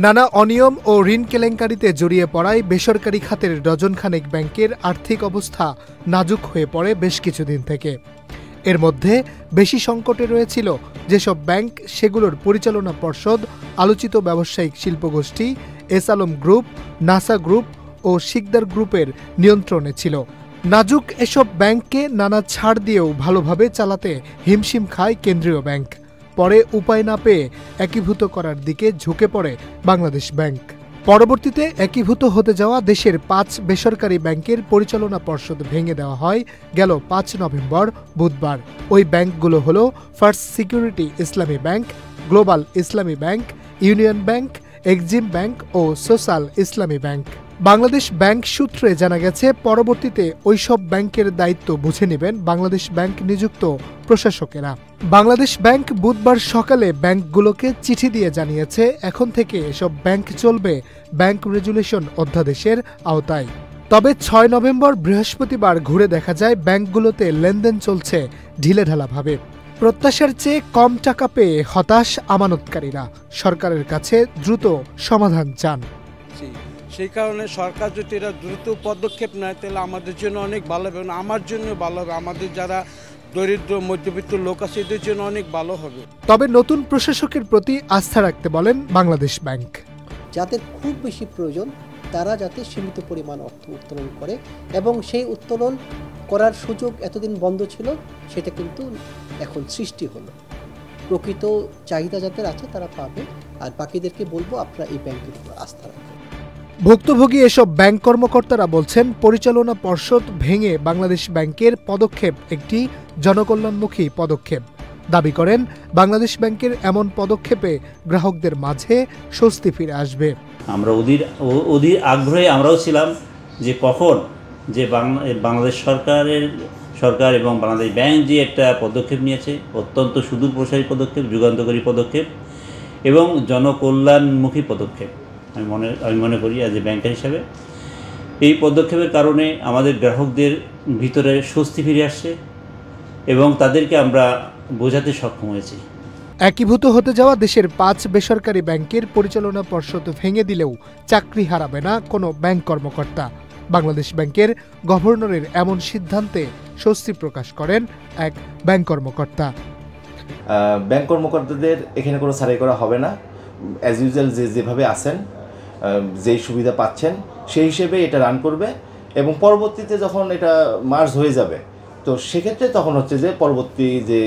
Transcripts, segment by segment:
নানা অনিয়ম ও ঋণ কেলেঙ্কারিতে জড়িয়ে পড়ায় বেসরকারি খাতের ডজনখানেক ব্যাংকের আর্থিক অবস্থা নাজুক হয়ে পড়ে বেশ কিছুদিন থেকে। এর মধ্যে বেশি সংকটে রয়েছিল যেসব ব্যাংক, সেগুলোর পরিচালনা পর্ষদ আলোচিত ব্যবসায়িক শিল্পগোষ্ঠী S Alam group, Nassa group ও শিকদার গ্রুপের নিয়ন্ত্রণে ছিল। নাজুক এসব ব্যাংককে নানা ছাড় দিয়েও ভালোভাবে চালাতে হিমশিম খায় কেন্দ্রীয় ব্যাংক। পরে উপায় না পেয়ে একীভূত করার দিকে ঝুঁকে পড়ে বাংলাদেশ ব্যাংক। পরবর্তীতে একীভূত হতে যাওয়া দেশের 5 বেসরকারি ব্যাংকের পরিচালনা পর্ষদ ভেঙে দেওয়া হয় গেল 5 নভেম্বর বুধবার। ওই ব্যাংকগুলো হল first security Islami bank, global Islami bank, union bank, exim bank ও social Islami bank. Bangladesh bank সূত্রে জানা গেছে, পরবর্তীতে ওইসব ব্যাংকের দায়িত্ব বুঝে নেবেন বাংলাদেশ ব্যাংক নিযুক্ত প্রশাসকেরা। বাংলাদেশ ব্যাংক বুধবার সকালে ব্যাংকগুলোকে চিঠি দিয়ে জানিয়েছে, এখন থেকে এসব ব্যাংক চলবে ব্যাংক রেজুলেশন অধ্যাদেশের আওতায়। তবে 6 নভেম্বর বৃহস্পতিবার ঘুরে দেখা যায় ব্যাংকগুলোতে লেনদেন চলছে ঢিলেঢালাভাবে। প্রত্যাশার চেয়ে কম টাকা পেয়ে হতাশ আমানতকারীরা, সরকারের কাছে দ্রুত সমাধান চান। সেই কারণে সরকার যদি এরা দ্রুত পদক্ষেপ নেয় তাহলে আমাদের জন্য অনেক ভালো হবে, আমার জন্য ভালো হবে, আমাদের যারা দরিদ্র মধ্যবিত্ত লোক আছে এদের জন্য অনেক ভালো হবে। তবে নতুন প্রশাসকের প্রতি আস্থা রাখতে বলেন বাংলাদেশ ব্যাংক। যাদের খুব বেশি প্রয়োজন তারা যাতে সীমিত পরিমাণ অর্থ উত্তোলন করে, এবং সেই উত্তোলন করার সুযোগ এতদিন বন্ধ ছিল, সেটা কিন্তু এখন সৃষ্টি হলো। প্রকৃত চাহিদা যাদের আছে তারা পাবে, আর বাকিদেরকে বলবো আপনারা এই ব্যাংকের উপর আস্থা রাখুন। ভুক্তভোগী এসব ব্যাংক কর্মকর্তারা বলছেন, পরিচালনা পর্ষদ ভেঙে বাংলাদেশ ব্যাংকের পদক্ষেপ একটি জনকল্যাণমুখী পদক্ষেপ। দাবি করেন, বাংলাদেশ ব্যাংকের এমন পদক্ষেপে গ্রাহকদের মাঝে স্বস্তি ফিরে আসবে। আমরা অধীর আগ্রহে আমরাও ছিলাম যে কখন যে বাংলাদেশ সরকার এবং বাংলাদেশ ব্যাংক যে একটা পদক্ষেপ নিয়েছে, অত্যন্ত সুদূর প্রসারী পদক্ষেপ, যুগান্তকারী পদক্ষেপ এবং জনকল্যাণমুখী পদক্ষেপ। আমি মনে করি অ্যাজ এ ব্যাংকার হিসাবে এই পদক্ষেপের কারণে আমাদের গ্রাহকদের ভিতরে স্বস্তি ফিরে আসছে এবং তাদেরকে আমরা বোঝাতে সক্ষম হয়েছি। একীভূত হতে যাওয়া দেশের 5 বেসরকারি ব্যাংকের পরিচালনা পর্ষদ ভেঙে দিলেও চাকরি হারাবে না কোনো ব্যাংক কর্মকর্তা। বাংলাদেশ ব্যাংকের গভর্নরের এমন সিদ্ধান্তে স্বস্তি প্রকাশ করেন এক ব্যাংক কর্মকর্তা। ব্যাংক কর্মকর্তাদের এখানে কোনো ছাড়াই করা হবে না, অ্যাজ ইউজুয়াল যেভাবে আছেন, যেই সুবিধা পাচ্ছেন সেই হিসেবে এটা রান করবে, এবং পরবর্তীতে যখন এটা মার্জ হয়ে যাবে তো সেক্ষেত্রে তখন হচ্ছে যে পরবর্তী যে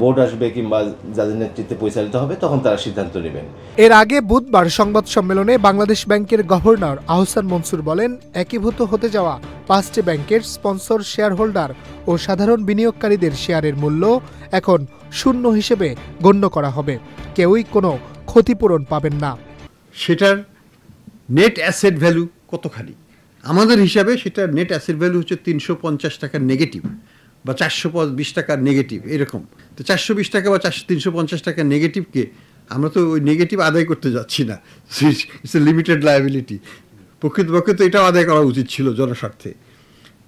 বোর্ড আসবে কিংবা যাদের নেতৃত্বে পরিচালিত হবে তখন তারা সিদ্ধান্ত নেবেন। এর আগে বুধবার সংবাদ সম্মেলনে বাংলাদেশ ব্যাংকের গভর্নর আহসান মনসুর বলেন, একীভূত হতে যাওয়া 5টি ব্যাংকের স্পন্সর শেয়ার হোল্ডার ও সাধারণ বিনিয়োগকারীদের শেয়ারের মূল্য এখন শূন্য হিসেবে গণ্য করা হবে, কেউই কোনো ক্ষতিপূরণ পাবেন না। সেটার নেট অ্যাসেট ভ্যালু কতখানি আমাদের হিসাবে, সেটার নেট অ্যাসেট ভ্যালু হচ্ছে 350 টাকার নেগেটিভ বা 420 টাকার নেগেটিভ, এরকম। তো 420 টাকা বা 350 টাকার নেগেটিভকে আমরা তো ওই নেগেটিভ আদায় করতে যাচ্ছি না, ইটস এ লিমিটেড লায়াবিলিটি। প্রকৃতপক্ষে তো এটাও আদায় করা উচিত ছিল জনস্বার্থে।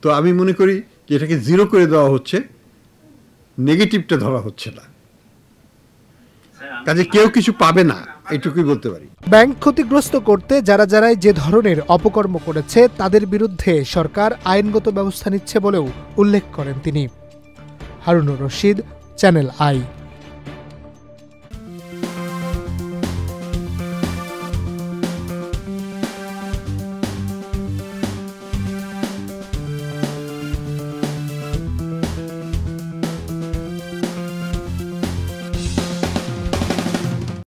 তো আমি মনে করি যে এটাকে জিরো করে দেওয়া হচ্ছে, নেগেটিভটা ধরা হচ্ছে না, কাজে কেউ কিছু পাবে না, এইটুকুই বলতে পারি। ব্যাংক ক্ষতিগ্রস্ত করতে যারা যে ধরনের অপকর্ম করেছে তাদের বিরুদ্ধে সরকার আইনগত ব্যবস্থা নিচ্ছে বলেও উল্লেখ করেন তিনি। Harunur Rashid, channel I.